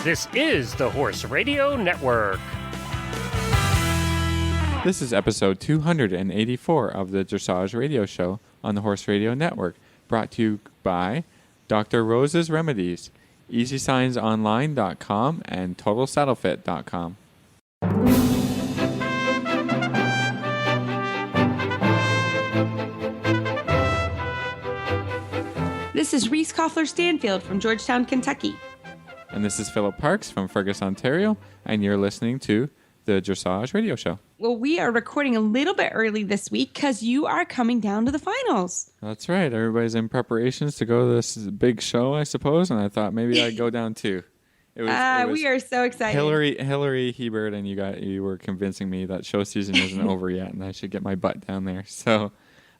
This is the Horse Radio Network. This is episode 284 of the Dressage Radio Show on the Horse Radio Network, brought to you by Dr. Rose's Remedies, EasySignsOnline.com, and TotalSaddleFit.com. This is Reese Koffler-Stanfield from Georgetown, Kentucky. And this is Philip Parks from Fergus, Ontario, and you're listening to the Dressage Radio Show. Well, we are recording a little bit early this week because you are coming down to the finals. That's right. Everybody's in preparations to go to this big show, I suppose, and I thought maybe I'd go down too. It was we are so excited. Hillary Hebert, and you were convincing me that show season isn't over yet, and I should get my butt down there. So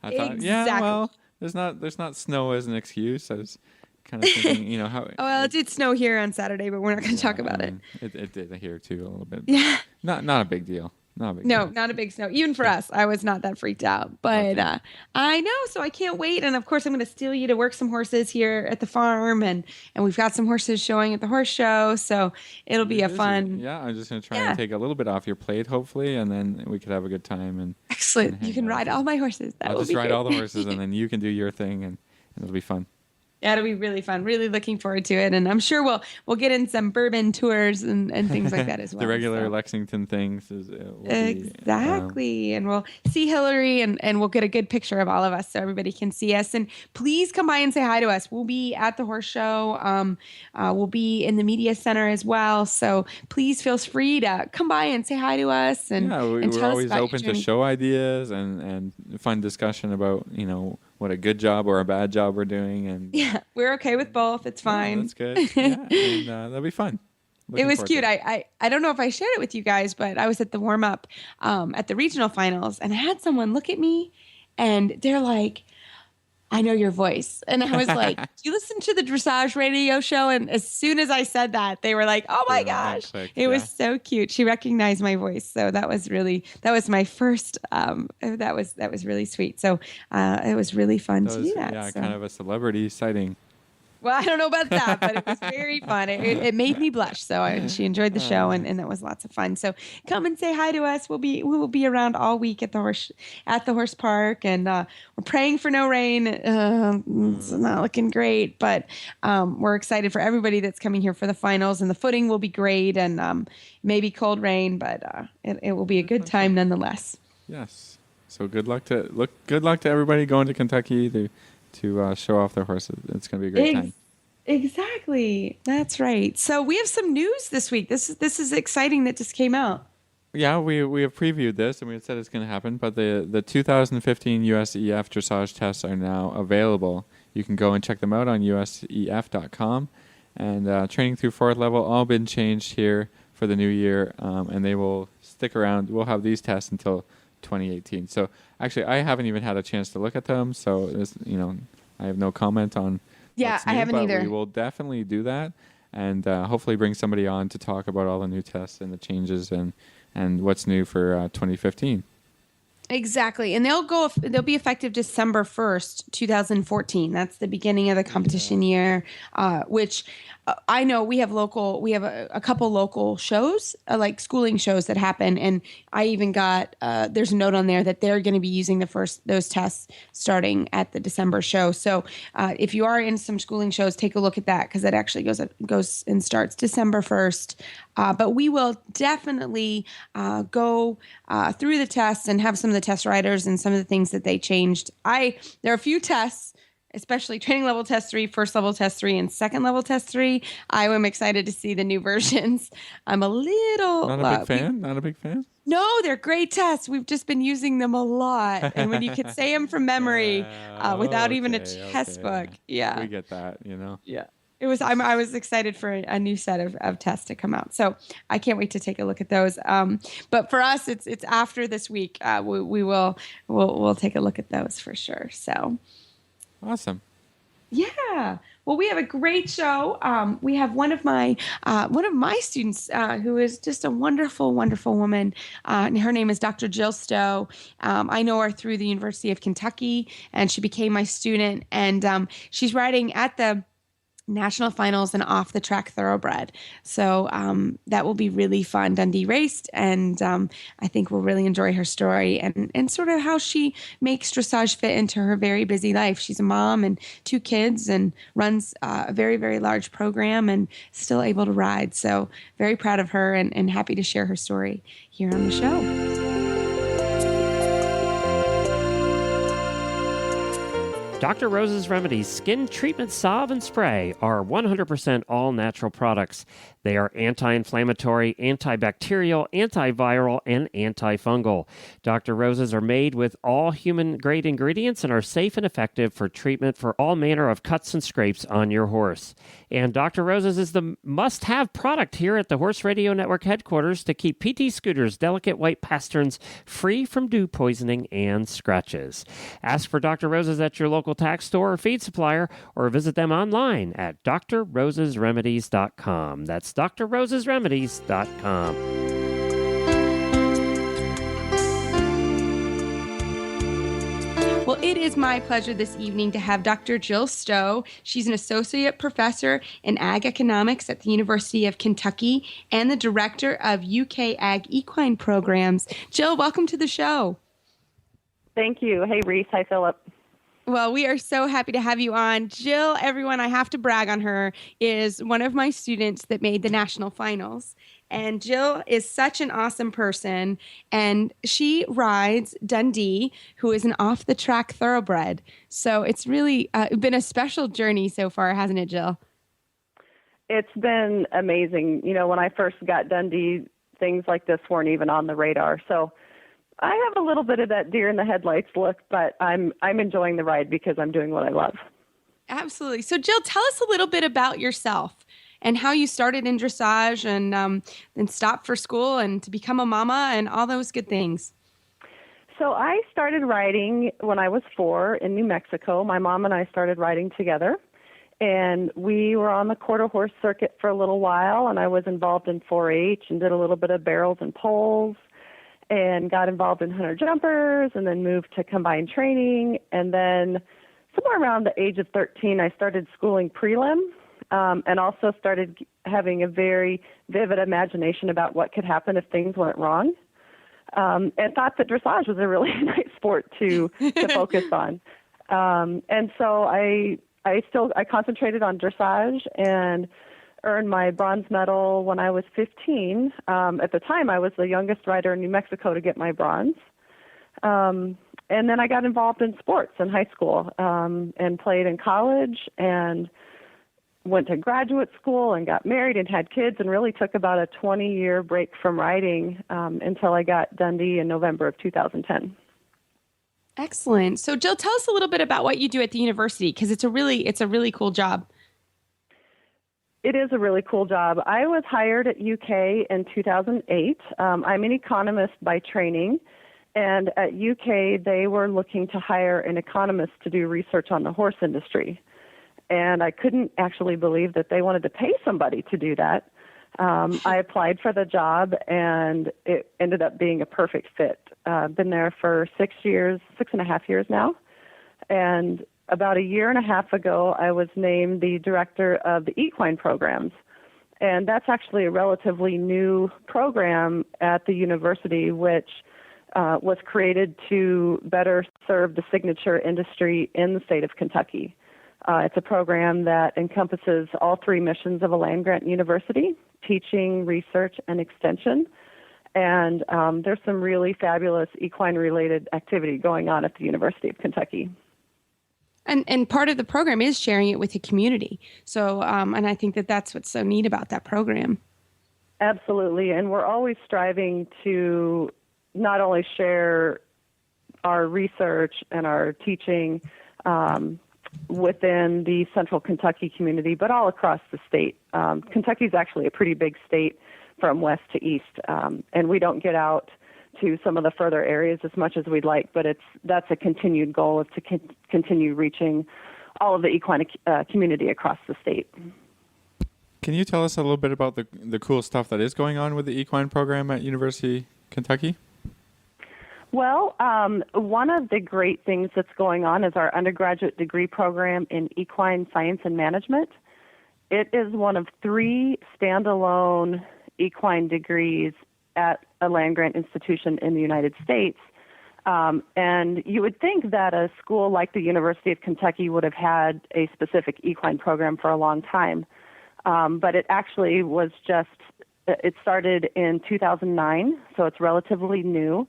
I thought, exactly. Yeah, well, there's not snow as an excuse. I was kind of thinking, how. Well, it did snow here on Saturday, but we're not going to talk about it. It did here too a little bit. Yeah. Not a big deal. Not Yeah, I'm just going to try and take a little bit off your plate, hopefully. And then we could have a good time. And excellent. You can ride all my horses. I'll just ride all the horses, and then you can do your thing, and it'll be fun. Yeah, it'll be really fun. Really looking forward to it. And I'm sure we'll get in some bourbon tours and things like that as well. The regular Lexington things. Exactly. And we'll see Hillary and we'll get a good picture of all of us so everybody can see us. And please come by and say hi to us. We'll be at the horse show. We'll be in the media center as well. So please feel free to come by and say hi to us. And we're always open to show ideas and fun discussion about, what a good job or a bad job we're doing. And yeah, we're okay with both. It's fine. That's good. Yeah, and, that'll be fun. It was cute. I don't know if I shared it with you guys, but I was at the warm-up at the regional finals, and I had someone look at me, and they're like, I know your voice. And I was like, do you listen to the Dressage Radio Show? And as soon as I said that, they were like, oh my gosh. It was so cute. She recognized my voice. So that was my first, that was really sweet. So it was really fun to do that. Yeah, kind of a celebrity sighting. Well, I don't know about that, but it was very fun. It made me blush. So she enjoyed the show, and that was lots of fun. So come and say hi to us. We will be around all week at the horse park, and we're praying for no rain. It's not looking great, but we're excited for everybody that's coming here for the finals. And the footing will be great, and maybe cold rain, but it will be a good time nonetheless. Yes. So good luck to everybody going to Kentucky to show off their horses. It's going to be a great time. Exactly. That's right. So we have some news this week. This is exciting that just came out. Yeah, we have previewed this, and we had said it's going to happen, but the 2015 USEF dressage tests are now available. You can go and check them out on usef.com. And training through fourth level all been changed here for the new year, and they will stick around. We'll have these tests until 2018. So actually, I haven't even had a chance to look at them. So I have no comment on. Yeah, I haven't either. We will definitely do that, and hopefully bring somebody on to talk about all the new tests and the changes and what's new for 2015. Exactly. And they'll be effective December 1st, 2014. That's the beginning of the competition year, which I know we have a couple local shows, like schooling shows that happen. And I even got, there's a note on there that they're going to be using those tests starting at the December show. So if you are in some schooling shows, take a look at that, because that actually goes and starts December 1st. But we will definitely go through the tests and have some of the test riders and some of the things that they changed. There are a few tests, especially training level test 3, first level test 3, and second level test 3. I am excited to see the new versions. I'm a little... Not a big fan? No, they're great tests. We've just been using them a lot. And when you could say them from memory without even a test book. Yeah. We get that, Yeah. I was excited for a new set of tests to come out. So I can't wait to take a look at those. But for us, it's after this week. We'll take a look at those for sure. So awesome. Yeah. Well, we have a great show. We have one of my students who is just a wonderful, wonderful woman. Her name is Dr. Jill Stowe. I know her through the University of Kentucky, and she became my student. And she's riding at the national finals and off the track thoroughbred. So that will be really fun. Dundee raced, and I think we'll really enjoy her story and sort of how she makes dressage fit into her very busy life. She's a mom and 2 kids and runs a very, very large program and still able to ride. So very proud of her and happy to share her story here on the show. Dr. Rose's Remedies Skin Treatment Salve and Spray are 100% all-natural products. They are anti-inflammatory, antibacterial, antiviral, and antifungal. Dr. Rose's are made with all human-grade ingredients and are safe and effective for treatment for all manner of cuts and scrapes on your horse. And Dr. Rose's is the must-have product here at the Horse Radio Network headquarters to keep PT Scooter's delicate white pasterns free from dew poisoning and scratches. Ask for Dr. Rose's at your local tax store or feed supplier, or visit them online at drrosesremedies.com. That's drrosesremedies.com. Well, it is my pleasure this evening to have Dr. Jill Stowe. She's an associate professor in ag economics at the University of Kentucky and the director of UK Ag Equine Programs. Jill, welcome to the show. Thank you. Hey, Reese. Hi, Philip. Well, we are so happy to have you on. Jill, everyone, I have to brag on her, is one of my students that made the national finals. And Jill is such an awesome person. And she rides Dundee, who is an off-the-track thoroughbred. So it's really been a special journey so far, hasn't it, Jill? It's been amazing. You know, when I first got Dundee, things like this weren't even on the radar. So I have a little bit of that deer in the headlights look, but I'm enjoying the ride because I'm doing what I love. Absolutely. So, Jill, tell us a little bit about yourself and how you started in dressage and then stopped for school and to become a mama and all those good things. So I started riding when I was 4 in New Mexico. My mom and I started riding together, and we were on the quarter horse circuit for a little while, and I was involved in 4-H and did a little bit of barrels and poles, and got involved in hunter jumpers, and then moved to combined training. And then somewhere around the age of 13, I started schooling prelim, and also started having a very vivid imagination about what could happen if things went wrong, and thought that dressage was a really nice sport to focus on. And so I concentrated on dressage and earned my bronze medal when I was 15. At the time, I was the youngest rider in New Mexico to get my bronze. And then I got involved in sports in high school, and played in college and went to graduate school and got married and had kids, and really took about a 20-year break from riding until I got Dundee in November of 2010. Excellent. So, Jill, tell us a little bit about what you do at the university, because it's a really cool job. It is a really cool job. I was hired at UK in 2008. I'm an economist by training, and at UK they were looking to hire an economist to do research on the horse industry. And I couldn't actually believe that they wanted to pay somebody to do that. I applied for the job, and it ended up being a perfect fit. Been there for 6.5 years now, and about a year and a half ago, I was named the director of the equine programs. And that's actually a relatively new program at the university, which was created to better serve the signature industry in the state of Kentucky. It's a program that encompasses all 3 missions of a land-grant university: teaching, research, and extension. And there's some really fabulous equine-related activity going on at the University of Kentucky. And part of the program is sharing it with the community. So, and I think that that's what's so neat about that program. Absolutely. And we're always striving to not only share our research and our teaching within the central Kentucky community, but all across the state. Kentucky is actually a pretty big state from west to east, and we don't get out to some of the further areas as much as we'd like, but that's a continued goal, is to continue reaching all of the equine community across the state. Can you tell us a little bit about the cool stuff that is going on with the equine program at University Kentucky? Well, one of the great things that's going on is our undergraduate degree program in equine science and management. It is one of 3 standalone equine degrees at a land-grant institution in the United States. And you would think that a school like the University of Kentucky would have had a specific equine program for a long time. But it actually it started in 2009, so it's relatively new.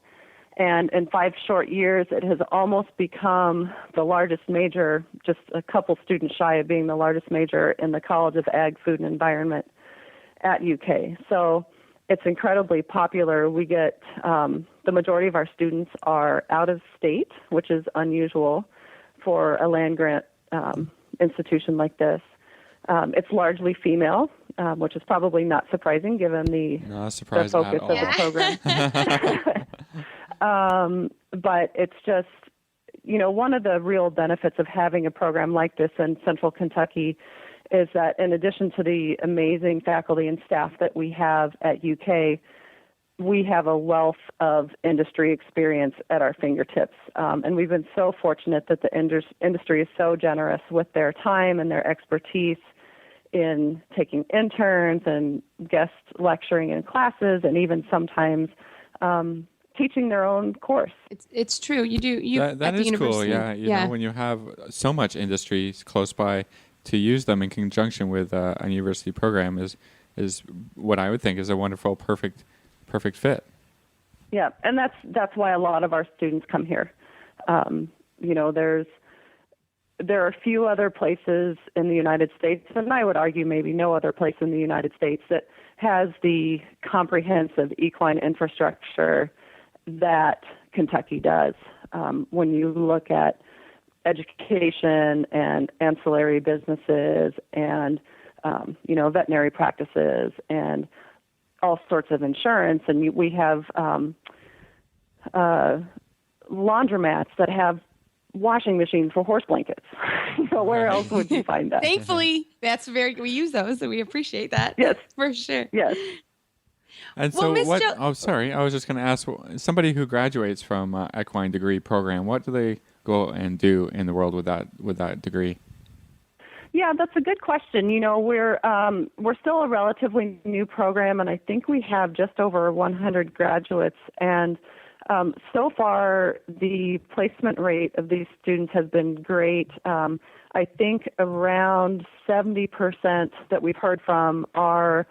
And in 5 short years, it has almost become the largest major, just a couple students shy of being the largest major in the College of Ag, Food, and Environment at UK. So it's incredibly popular. We get the majority of our students are out of state, which is unusual for a land-grant institution like this. It's largely female, which is probably not surprising given the focus of the program. But it's just, one of the real benefits of having a program like this in Central Kentucky is that in addition to the amazing faculty and staff that we have at UK, we have a wealth of industry experience at our fingertips. And we've been so fortunate that the industry is so generous with their time and their expertise in taking interns and guest lecturing in classes and even sometimes teaching their own course. It's true. You do. That is cool. Yeah. You know, when you have so much industry close by, to use them in conjunction with a university program is what I would think is a wonderful, perfect fit. Yeah, and that's why a lot of our students come here. There are a few other places in the United States, and I would argue maybe no other place in the United States that has the comprehensive equine infrastructure that Kentucky does. When you look at education and ancillary businesses and, veterinary practices and all sorts of insurance. And we have laundromats that have washing machines for horse blankets. Where else would you find that? Thankfully, we use those, so we appreciate that. Yes. For sure. Yes. And so sorry, I was just going to ask, somebody who graduates from equine degree program, what do they go and do in the world with that degree? Yeah, that's a good question. We're still a relatively new program, and I think we have just over 100 graduates. And so far, the placement rate of these students has been great. I think around 70% that we've heard from are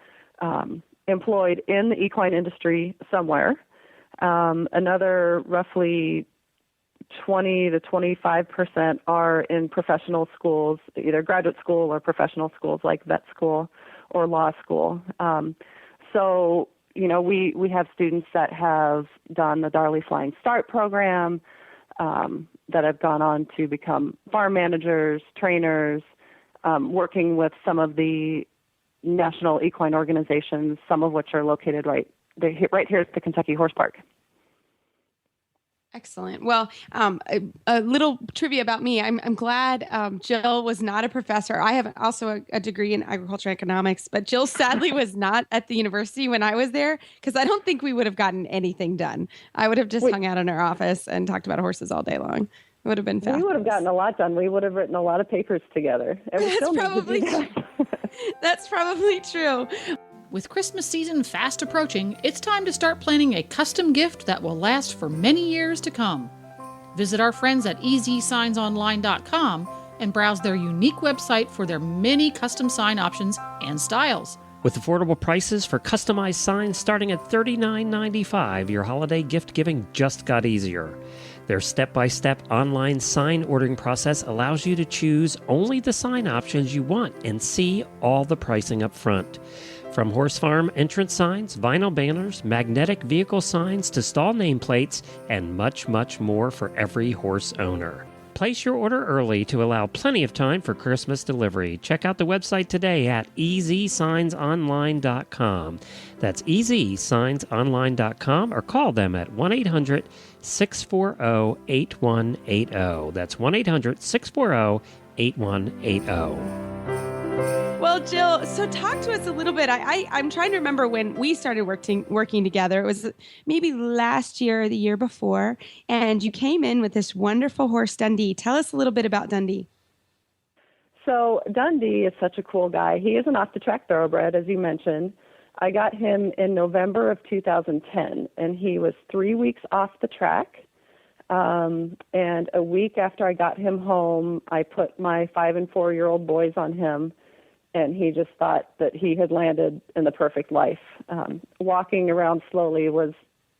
employed in the equine industry somewhere. Another roughly 20 to 25% are in professional schools, either graduate school or professional schools like vet school or law school. So, we have students that have done the Darley Flying Start program, that have gone on to become farm managers, trainers, working with some of the national equine organizations, some of which are located right here at the Kentucky Horse Park. Excellent. Well, a little trivia about me. I'm glad Jill was not a professor. I have also a degree in agricultural economics, but Jill sadly was not at the university when I was there because I don't think we would have gotten anything done. I would have just hung out in our office and talked about horses all day long. It would have been fabulous. We would have gotten a lot done. We would have written a lot of papers together. And we still need to do that. That's probably true. With Christmas season fast approaching, it's time to start planning a custom gift that will last for many years to come. Visit our friends at EasySignsOnline.com and browse their unique website for their many custom sign options and styles. With affordable prices for customized signs starting at $39.95, your holiday gift giving just got easier. Their step-by-step online sign ordering process allows you to choose only the sign options you want and see all the pricing up front. From horse farm entrance signs, vinyl banners, magnetic vehicle signs to stall nameplates, and much, much more for every horse owner. Place your order early to allow plenty of time for Christmas delivery. Check out the website today at EasySignsOnline.com. That's EasySignsOnline.com or call them at 1-800-640-8180. That's 1-800-640-8180. Well, Jill, so talk to us a little bit. I'm trying to remember when we started working together. It was maybe last year or the year before, and you came in with this wonderful horse, Dundee. Tell us a little bit about Dundee. So Dundee is such a cool guy. He is an off-the-track thoroughbred, as you mentioned. I got him in November of 2010, and he was 3 weeks off the track. And a week after I got him home, I put my 5 and 4-year-old boys on him, and he just thought that he had landed in the perfect life. Walking around slowly was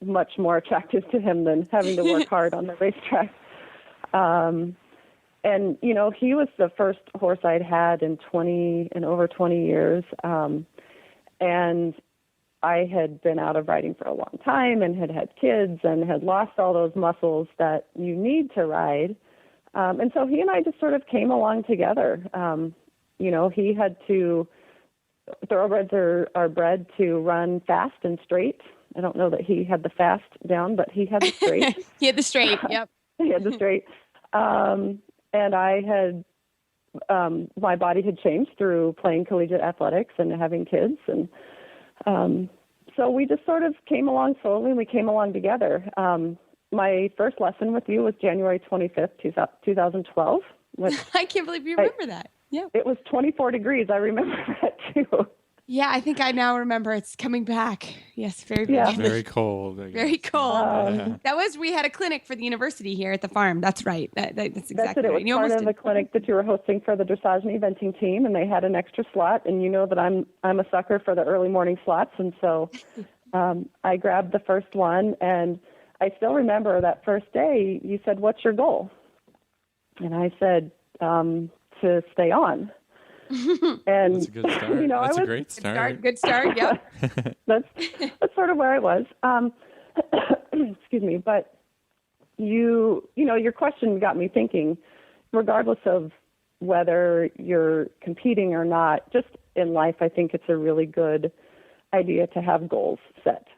much more attractive to him than having to work hard on the racetrack. And, you know, he was the first horse I'd had in over 20 years. And I had been out of riding for a long time and had had kids and had lost all those muscles that you need to ride. And so he and I just sort of came along together. You know, thoroughbreds are bred to run fast and straight. I don't know that he had the fast down, but he had the straight. He had the straight, yep. He had the straight. And I had, my body had changed through playing collegiate athletics and having kids. And so we just sort of came along slowly, and we came along together. My first lesson with you was January 25th, 2012. I can't believe you remember that. Yeah. It was 24 degrees. I remember that too. Yeah, I think I now remember. It's coming back. Yes, very, Yeah. Very cold. very cold. We had a clinic for the university here at the farm. That's right. That's exactly That's it. It was right. part of the clinic that you were hosting for the dressage and eventing team, and they had an extra slot. And you know that I'm a sucker for the early morning slots, and so I grabbed the first one. And I still remember that first day. You said, "What's your goal?" And I said, "To stay on." And that's a good start. You know, that's a great start. Good start. Yeah. that's sort of where I was. Excuse me, but you know, your question got me thinking. Regardless of whether you're competing or not, just in life, I think it's a really good idea to have goals set.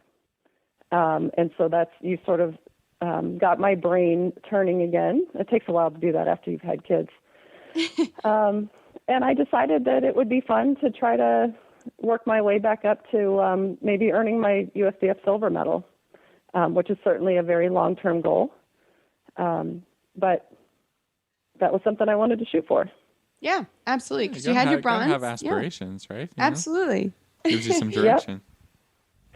And so you sort of got my brain turning again. It takes a while to do that after you've had kids. And I decided that it would be fun to try to work my way back up to maybe earning my USDF silver medal, which is certainly a very long-term goal. But that was something I wanted to shoot for. Yeah, absolutely. Because you gotta had your bronze. You have aspirations, right? You Absolutely. know? Gives you some direction.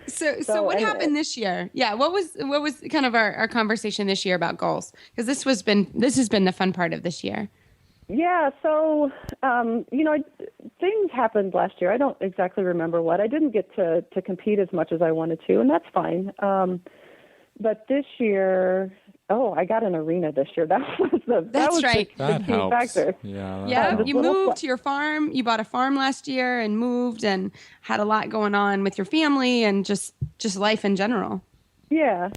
So what happened this year? Yeah, what was kind of our conversation this year about goals? Because this has been the fun part of this year. Yeah, so, you know, things happened last year. I don't exactly remember what. I didn't get to compete as much as I wanted to, and that's fine. But this year, I got an arena this year. That was right. the key factor. Yeah. You moved to your farm. You bought a farm last year and moved and had a lot going on with your family and just life in general. Yeah,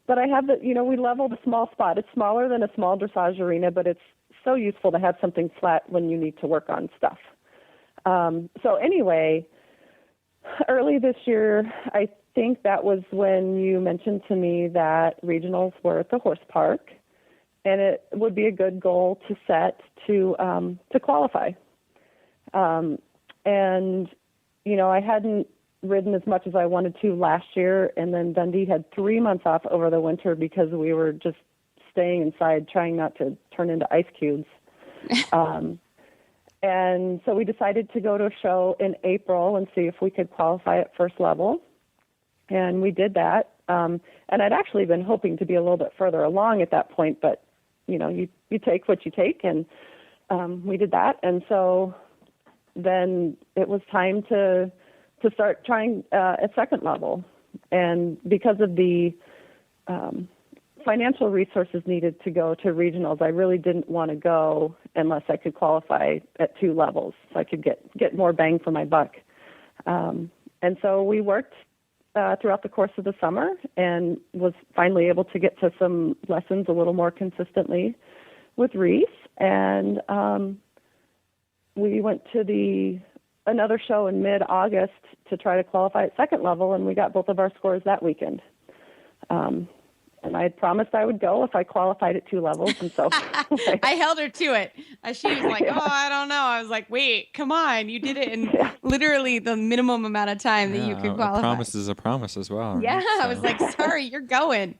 but I have we leveled a small spot. It's smaller than a small dressage arena, but it's so useful to have something flat when you need to work on stuff. So anyway, early this year, I think that was when you mentioned to me that regionals were at the horse park, and it would be a good goal to set to qualify. And, you know, I hadn't ridden as much as I wanted to last year, and then Dundee had 3 months off over the winter because we were just staying inside, trying not to turn into ice cubes. And so we decided to go to a show in April and see if we could qualify at first level. And we did that. And I'd actually been hoping to be a little bit further along at that point, but, you know, you take what you take, and we did that. And so then it was time to start trying at second level. And because of the financial resources needed to go to regionals, I really didn't want to go unless I could qualify at 2 levels, so I could get more bang for my buck. And so we worked throughout the course of the summer and was finally able to get to some lessons a little more consistently with Reese. And we went to another show in mid-August to try to qualify at second level, and we got both of our scores that weekend. And I had promised I would go if I qualified at 2 levels. And so I held her to it. She was like, I don't know. I was like, wait, come on. You did it in literally the minimum amount of time that you could qualify. A promise is a promise as well. Right? Yeah. So. I was like, sorry, you're going.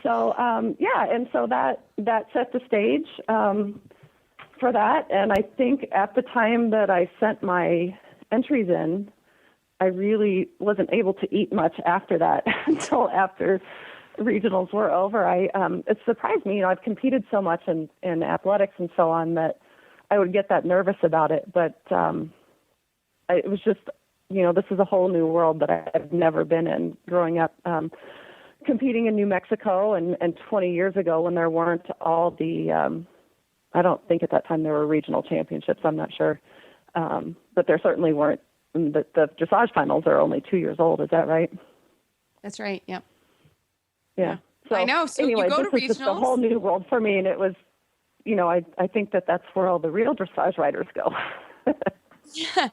So, and so that set the stage for that. And I think at the time that I sent my entries in, I really wasn't able to eat much after that until after regionals were over. It surprised me. I've competed so much in athletics and so on that I would get that nervous about it. But it was just, this is a whole new world that I've never been in growing up. Competing in New Mexico and 20 years ago when there weren't all the, I don't think at that time there were regional championships. I'm not sure. But there certainly weren't. The dressage finals are only 2 years old. Is that right? That's right. Yep. Yeah. So I know. So anyway, you go to this is just a whole new world for me. And it was, I think that's where all the real dressage riders go. Yeah.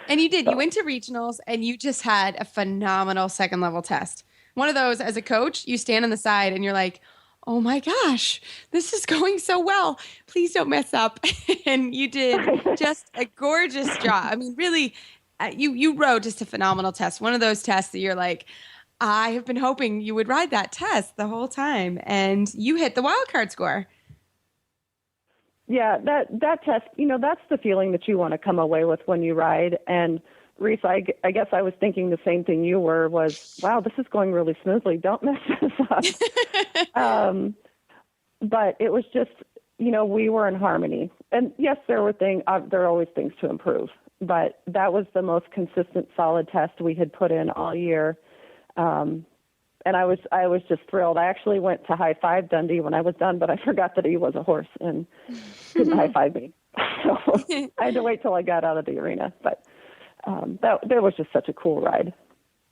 And you did. You went to regionals and you just had a phenomenal second level test. One of those, as a coach, you stand on the side and you're like, oh my gosh, this is going so well. Please don't mess up. And you did just a gorgeous job. I mean, really, you rode just a phenomenal test. One of those tests that you're like, I have been hoping you would ride that test the whole time. And you hit the wild card score. Yeah, that test, that's the feeling that you want to come away with when you ride. And Reese, I guess I was thinking the same thing you were, was, wow, this is going really smoothly. Don't mess this up. But it was just, we were in harmony. And yes, there are always things to improve. But that was the most consistent, solid test we had put in all year. And I was just thrilled. I actually went to high five Dundee when I was done, but I forgot that he was a horse and didn't high five me. So I had to wait till I got out of the arena. But that was just such a cool ride.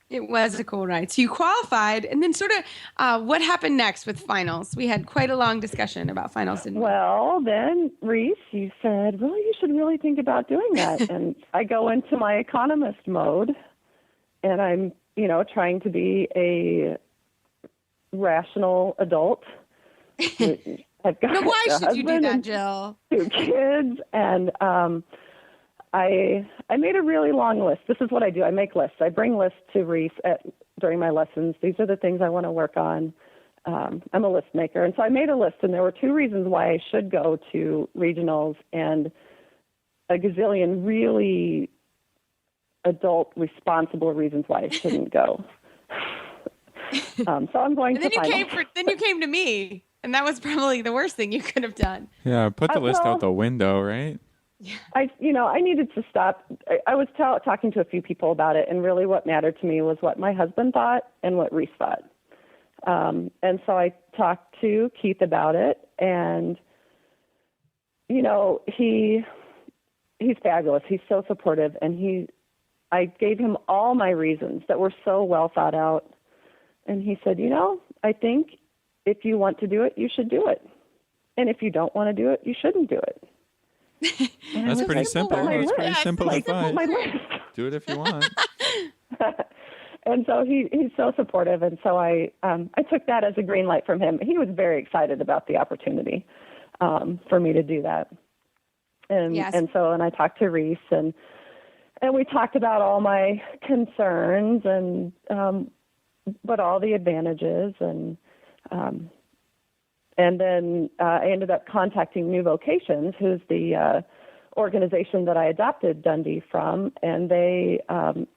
It was a cool ride. So you qualified, and then sort of what happened next with finals? We had quite a long discussion about finals. Well, then, Reese, you said, well, you should really think about doing that. And I go into my economist mode, and I'm, trying to be a rational adult. I've got why should you do that, Jill? 2 kids, and I made a really long list. This is what I do. I make lists. I bring lists to Reese during my lessons. These are the things I want to work on. I'm a list maker. And so I made a list, and there were 2 reasons why I should go to regionals and a gazillion really adult, responsible reasons why I shouldn't go. So I'm going and to then you came to me, and that was probably the worst thing you could have done. Yeah, put the list out the window, right? I needed to stop. I was talking to a few people about it, and really what mattered to me was what my husband thought and what Reese thought. And so I talked to Keith about it, and, he's fabulous. He's so supportive, and I gave him all my reasons that were so well thought out. And he said, I think if you want to do it, you should do it. And if you don't want to do it, you shouldn't do it. That's pretty simple. That's pretty simple advice. My list. Do it if you want. And so he's so supportive. And so I took that as a green light from him. He was very excited about the opportunity for me to do that. And yes. and I talked to Reese and we talked about all my concerns and but all the advantages and then I ended up contacting New Vocations, who's the organization that I adopted Dundee from, and they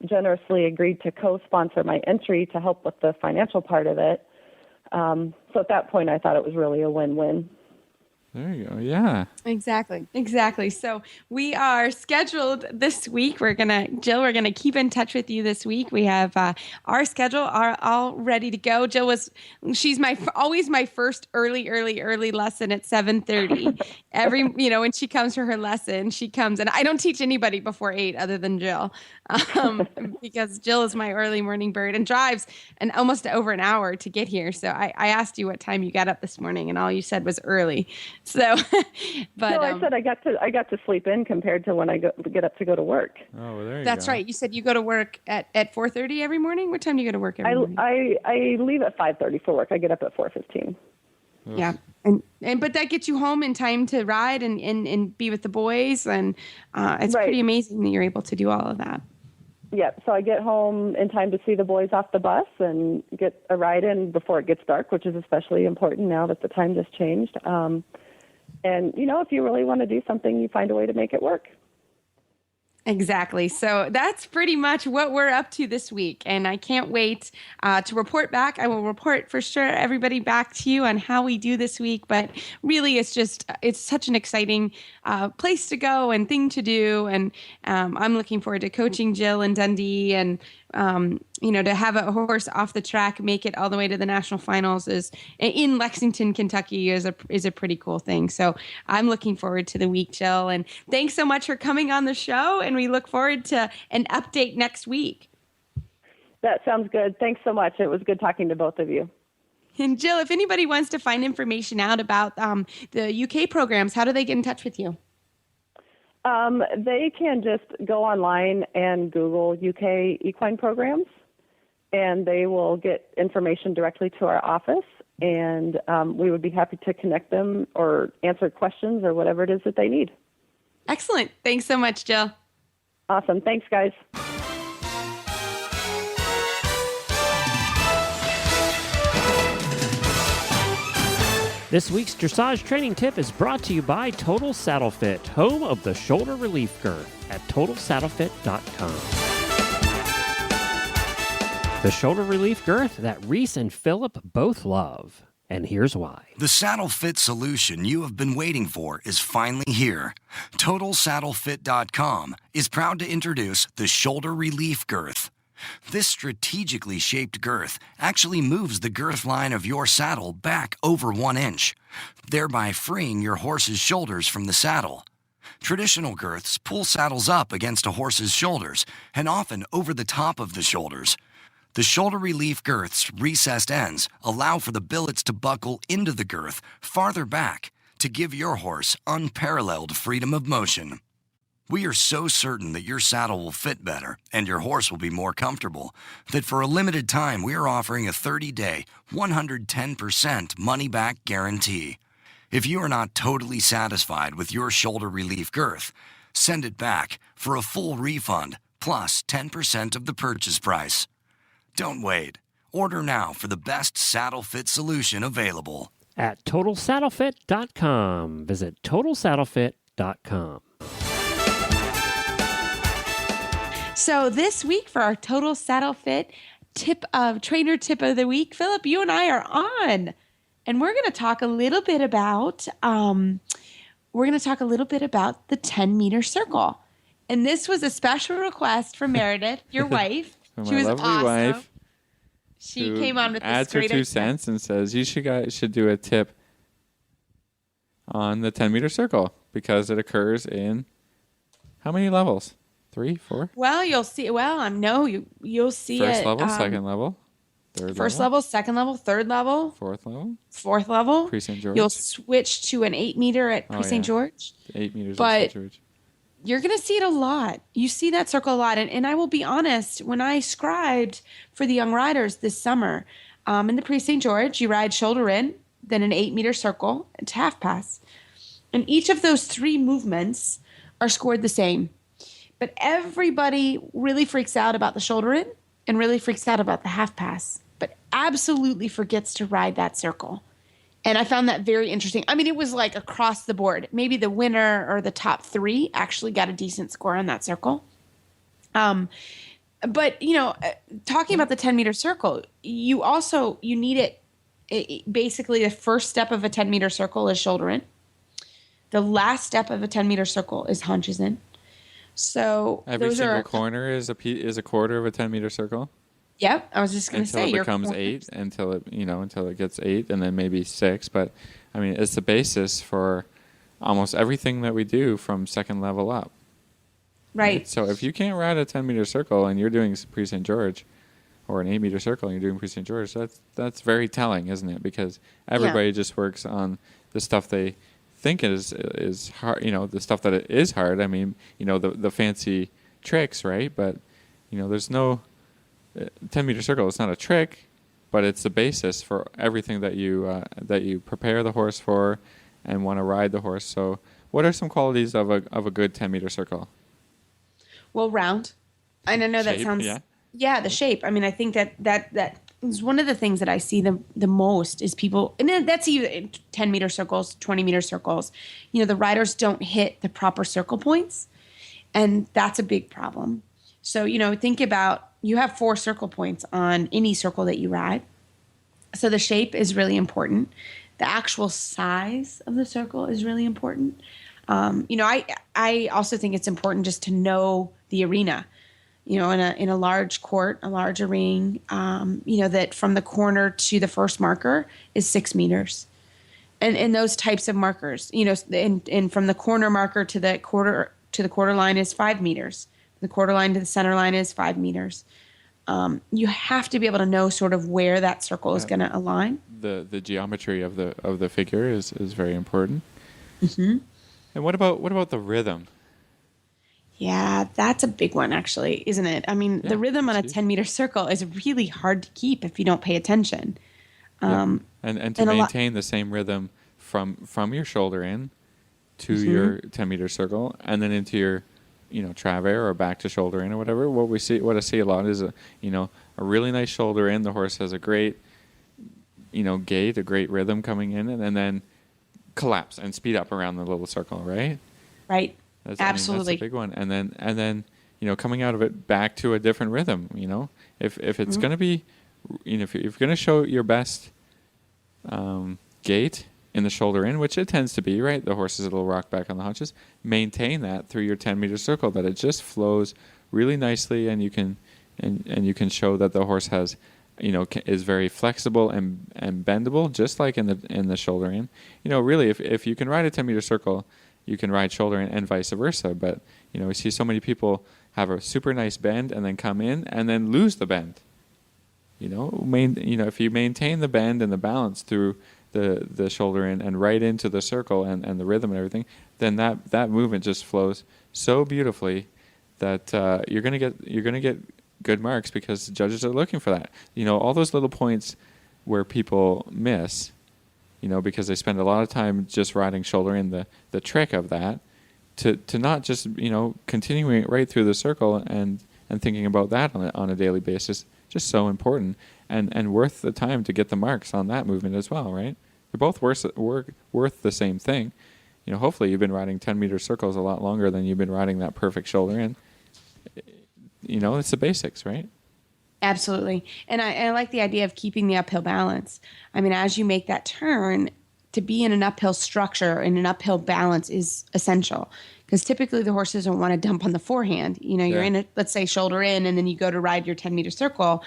generously agreed to co-sponsor my entry to help with the financial part of it. So at that point, I thought it was really a win-win. There you go. Yeah. Exactly. So we are scheduled this week. We're going to keep in touch with you this week. We have our schedule are all ready to go. Jill she's always my first early lesson at 7:30. When she comes for her lesson, she comes, and I don't teach anybody before 8 other than Jill, because Jill is my early morning bird and drives almost over an hour to get here. So I asked you what time you got up this morning, and all you said was early. So, but no, I said I got to sleep in compared to when I get up to go to work. Oh, well, there you go. That's right. You said you go to work at 4:30 every morning. What time do you go to work every morning? I leave at 5:30 for work. I get up at 4:15. Yeah, but that gets you home in time to ride and be with the boys, and it's right. Pretty amazing that you're able to do all of that. Yeah, so I get home in time to see the boys off the bus and get a ride in before it gets dark, which is especially important now that the time just changed. And, if you really want to do something, you find a way to make it work. Exactly. So that's pretty much what we're up to this week. And I can't wait to report back. I will report for sure everybody back to you on how we do this week. But really, it's such an exciting place to go and thing to do. And I'm looking forward to coaching Jill in Dundee and, to have a horse off the track, make it all the way to the national finals in Lexington, Kentucky is a pretty cool thing. So I'm looking forward to the week, Jill. And thanks so much for coming on the show. And we look forward to an update next week. That sounds good. Thanks so much. It was good talking to both of you. And Jill, if anybody wants to find information out about the UK programs, how do they get in touch with you? They can just go online and Google UK equine programs, and they will get information directly to our office, and we would be happy to connect them or answer questions or whatever it is that they need. Excellent. Thanks so much, Jill. Awesome. Thanks, guys. This week's dressage training tip is brought to you by Total Saddle Fit, home of the shoulder relief girth at TotalSaddleFit.com. The shoulder relief girth that Reese and Philip both love. And here's why. The saddle fit solution you have been waiting for is finally here. TotalSaddleFit.com is proud to introduce the shoulder relief girth. This strategically shaped girth actually moves the girth line of your saddle back over 1 inch, thereby freeing your horse's shoulders from the saddle. Traditional girths pull saddles up against a horse's shoulders and often over the top of the shoulders. The shoulder relief girth's recessed ends allow for the billets to buckle into the girth farther back to give your horse unparalleled freedom of motion. We are so certain that your saddle will fit better and your horse will be more comfortable that for a limited time we are offering a 30-day, 110% money-back guarantee. If you are not totally satisfied with your shoulder relief girth, send it back for a full refund plus 10% of the purchase price. Don't wait. Order now for the best saddle fit solution available. At TotalSaddleFit.com. Visit TotalSaddleFit.com. So this week for our Total Saddle Fit trainer tip of the week, Philip, you and I are on, and we're going to talk a little bit about the 10-meter circle. And this was a special request from Meredith, your wife. She was lovely awesome. Wife. She came on with adds this her great 2 cents and says you should do a tip on the 10-meter circle because it occurs in how many levels? 3, 4? Well, you'll see. Well, you'll see First it. level, second level, third First level, second level, third level, fourth level. Pre-St. George. You'll switch to an 8-meter at Pre-St. George. 8 meters But at St. George. You're going to see it a lot. You see that circle a lot. And I will be honest, when I scribed for the young riders this summer, in the Pre-St. George, you ride shoulder in, then an 8-meter circle to half pass. And each of those 3 movements are scored the same. But everybody really freaks out about the shoulder in and really freaks out about the half pass, but absolutely forgets to ride that circle. And I found that very interesting. I mean, it was like across the board. Maybe the winner or the top 3 actually got a decent score on that circle. But, talking about the 10-meter circle, you need it. Basically, the first step of a 10-meter circle is shoulder in. The last step of a 10-meter circle is haunches in. So every single corner is a quarter of a 10-meter circle. Yep, I was just going to say until it becomes 8, until it gets 8, and then maybe 6. But I mean, it's the basis for almost everything that we do from second level up. Right. So if you can't ride a 10-meter circle and you're doing Pre-St. George, or an 8-meter circle and you're doing Pre-St. George, that's very telling, isn't it? Because everybody just works on the stuff they think is hard, the stuff that is hard. I mean, the fancy tricks, right? But there's no 10-meter circle. It's not a trick, but it's the basis for everything that you prepare the horse for and want to ride the horse. So what are some qualities of a good 10-meter circle? Well, round. And I know that shape, sounds the shape. I mean, I think that it's one of the things that I see the most is people, and then that's even 10-meter circles, 20-meter circles. The riders don't hit the proper circle points, and that's a big problem. So, think about, you have 4 circle points on any circle that you ride. So the shape is really important. The actual size of the circle is really important. I also think it's important just to know the arena. In a large court, a larger ring, that from the corner to the first marker is 6 meters. And those types of markers, and from the corner marker to the quarter line is 5 meters. The quarter line to the center line is 5 meters. You have to be able to know sort of where that circle is going to align. The geometry of the figure is very important. Mm-hmm. And what about the rhythm? Yeah, that's a big one, actually, isn't it? I mean, the rhythm on a 10-meter circle is really hard to keep if you don't pay attention. And to maintain the same rhythm from your shoulder in to your 10-meter circle, and then into your travers or back to shoulder in or whatever. What I see a lot is a really nice shoulder in. The horse has a great gait, a great rhythm coming in, and then collapse and speed up around the little circle, right? Right. That's Absolutely. a big one. And then coming out of it back to a different rhythm. If it's going to be, if you're going to show your best gait in the shoulder in, which it tends to be, right? The horse is a little rock back on the haunches. Maintain that through your 10-meter circle, that it just flows really nicely, and you can show that the horse has, is very flexible and bendable, just like in the shoulder in. Really, if you can ride a 10-meter circle, you can ride shoulder in, and vice versa. But we see so many people have a super nice bend and then come in and then lose the bend. If you maintain the bend and the balance through the shoulder in and right into the circle and the rhythm and everything, then that movement just flows so beautifully that you're gonna get good marks, because the judges are looking for that. All those little points where people miss, because they spend a lot of time just riding shoulder in, the trick of that, to not just continuing right through the circle and thinking about that on a daily basis, just so important and worth the time to get the marks on that movement as well, right? They're both worth the same thing. Hopefully you've been riding 10-meter circles a lot longer than you've been riding that perfect shoulder in. It's the basics, right? Absolutely. And I like the idea of keeping the uphill balance. I mean, as you make that turn, to be in an uphill structure and an uphill balance is essential, because typically the horses don't want to dump on the forehand. You're in let's say shoulder in, and then you go to ride your 10-meter circle.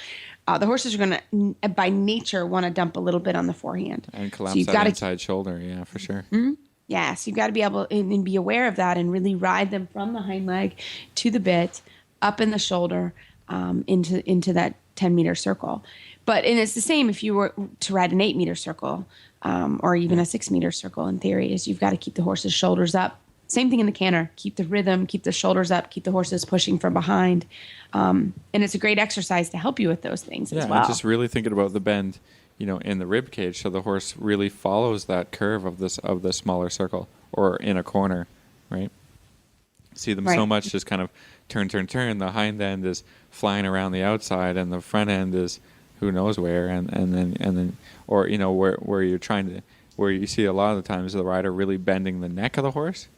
The horses are going to, by nature, want to dump a little bit on the forehand. And collapse that inside shoulder, yeah, for sure. Mm-hmm. Yeah, so you've got to be able and be aware of that and really ride them from the hind leg to the bit, up in the shoulder, into that 10-meter circle. And it's the same if you were to ride an 8-meter circle, or even a 6-meter circle. In theory, is you've got to keep the horse's shoulders up. Same thing in the canter. Keep the rhythm, keep the shoulders up, keep the horses pushing from behind. And it's a great exercise to help you with those things as well. Yeah, just really thinking about the bend, in the rib cage, so the horse really follows that curve of the smaller circle, or in a corner, right? See them so much just kind of turn. The hind end is flying around the outside, and the front end is who knows where, and then or where you're trying to, where you see a lot of the times the rider really bending the neck of the horse,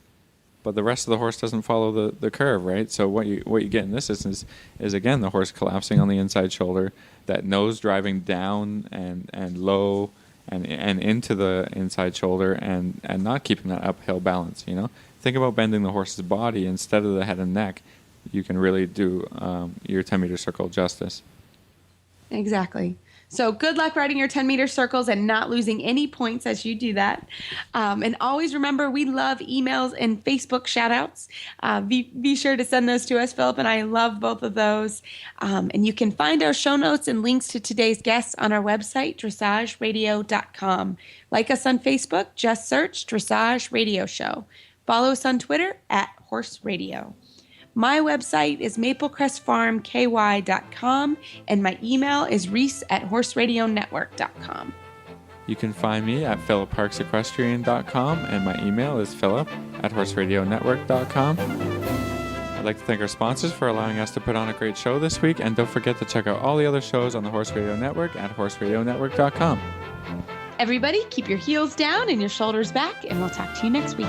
but the rest of the horse doesn't follow the curve, right? So what you get in this instance is again the horse collapsing on the inside shoulder, that nose driving down and low and into the inside shoulder, and not keeping that uphill balance. Think about bending the horse's body instead of the head and neck. You can really do your 10-meter circle justice. Exactly. So good luck riding your 10-meter circles and not losing any points as you do that. And always remember, we love emails and Facebook shout-outs. Be sure to send those to us. Philip and I love both of those. And you can find our show notes and links to today's guests on our website, dressageradio.com. Like us on Facebook, just search Dressage Radio Show. Follow us on Twitter @Horse Radio. My website is maplecrestfarmky.com, and my email is reese@horseradionetwork.com. You can find me at philipparksequestrian.com, and my email is philip@horseradionetwork.com. I'd like to thank our sponsors for allowing us to put on a great show this week, and don't forget to check out all the other shows on the Horse Radio Network at horseradionetwork.com. Everybody, keep your heels down and your shoulders back, and we'll talk to you next week.